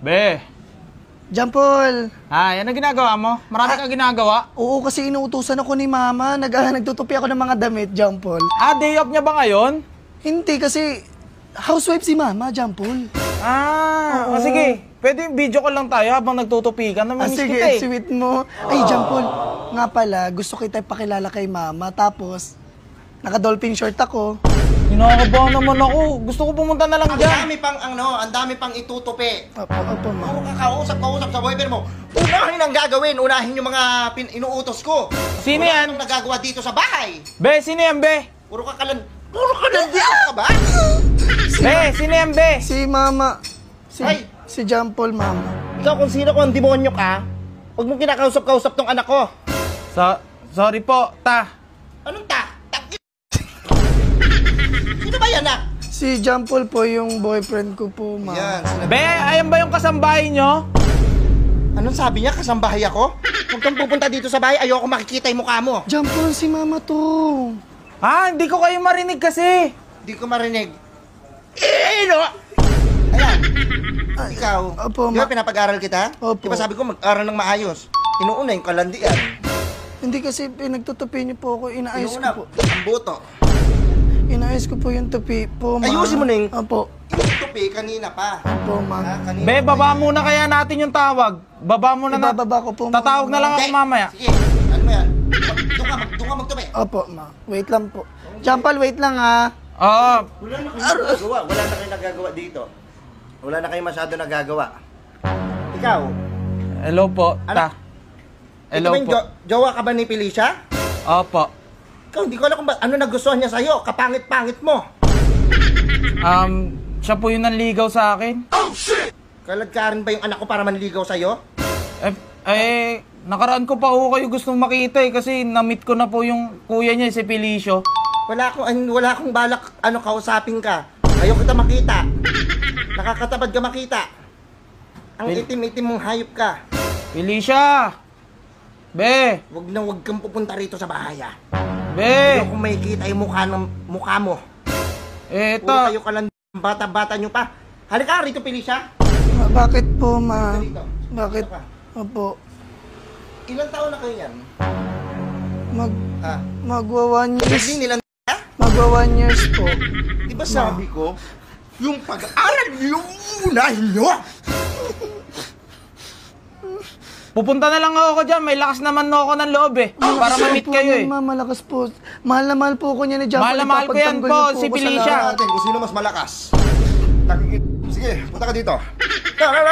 Be. John Paul. Yan ang ginagawa mo? Marami kang ginagawa? Oo, kasi inuutusan ako ni Mama. Nagtutupi ako ng mga damit, John Paul. Day off niya ba ngayon? Hindi, kasi housewife si Mama, John Paul. Sige. Pwede video call lang tayo habang nagtutupi ka. Namimiss Sige, kita eh. sweet mo. Ay, John Paul, nga pala, gusto kita ipakilala kay Mama. Tapos, naka-dolphin short ako. Kinakabahan naman ako. Gusto ko pumunta na lang dyan. Ang dami pang itutupi. Opo, Ma. Puro kakausap sa boyfriend mo. Unahin ang gagawin. Unahin yung mga inuutos ko. Sino yan? Anong nagagawa dito sa bahay? Be, sino yan, Be? Puro kalandian ka ba? Be, sino yan, Be? Si Mama. Ay! Si John Paul, Mama. Ikaw kung sino ko ang demonyo ka, huwag mong kinakausap-kausap tong anak ko. Sorry po, ta. Anong ta? Sino ba yan, anak? Si John Paul po yung boyfriend ko po, Ma. Yan. Be, ayan ba yung kasambahay nyo? Anong sabi niya? Kasambahay ako? Huwag kang pupunta dito sa bahay. Ayoko makikita yung mukha mo. John Paul, si Mama to. Hindi ko kayo marinig kasi. Hindi ko marinig. No! Ayan. Ikaw, Opo, di ba pinapag-aral kita? Opo. Di ba sabi ko mag-aral ng maayos? Inuuna yung kalandian. Hindi kasi pinagtutupi niyo po ako, inaayos Inuuna, ko po. ang buto. Inaayos ko po yung tupi po, Ma. Ayusin mo na yung Opo. tupi kanina pa. Opo, Ma. Kanina Be, pa baba yun. muna kaya natin yung tawag. Baba muna na. Ibababa ko po, Ma. Tatawag na lang ako Hindi. mamaya. Sige, ano mo yan? Doon ka magtupi. Opo, Ma. Wait lang po. John Paul, wait lang, ha. Oo. Wala na kayong nagagawa. Wala na kayong nagagawa dito. Wala na kayong masyado nagagawa. Ikaw, Hello po, ta. Hello ito ba yung po. jowa ka ba ni Felicia? Opo. Ikaw, hindi ko alam kung ano nagustuhan niya sa'yo. Kapangit-pangit mo. Siya po yung nanligaw sa akin. Kaladkarin ba yung anak ko para manligaw sa'yo? Nakaraan ko pa ho kayo gustong makita kasi na-meet ko na po yung kuya niya, si Felicio. Wala akong balak kausapin ka. Ayaw kita makita. Nakakatabad ka makita. Ang itim-itim mong hayop ka. Felicia! Be! Wag kang pupunta rito sa bahay, ah. Be! Ayaw kung makikita yung mukha mo. Puro Ta. kayo ka lang bata-bata nyo pa. Halika rito, Felicia. Ma, bakit po, Ma? Dito. Bakit? Dito ka. Opo. Ilang taon na kayo yan? Magwa 1 years. Hindi nilang Magwa 1 years po. Di ba sabi ko, yung pag-aaral yung unahin nyo? Pupunta na lang ako dyan. May lakas naman ako ng loob eh. Para ma-meet po kayo eh. yan, Ma, malakas po. Mahal na mahal po ko niya ni John Mahal na Paul. mahal ko yan Ipapagtanggol po, niyo si ako sa Felicia. lahat. Natin kung sino mas malakas. Sige, punta ka dito.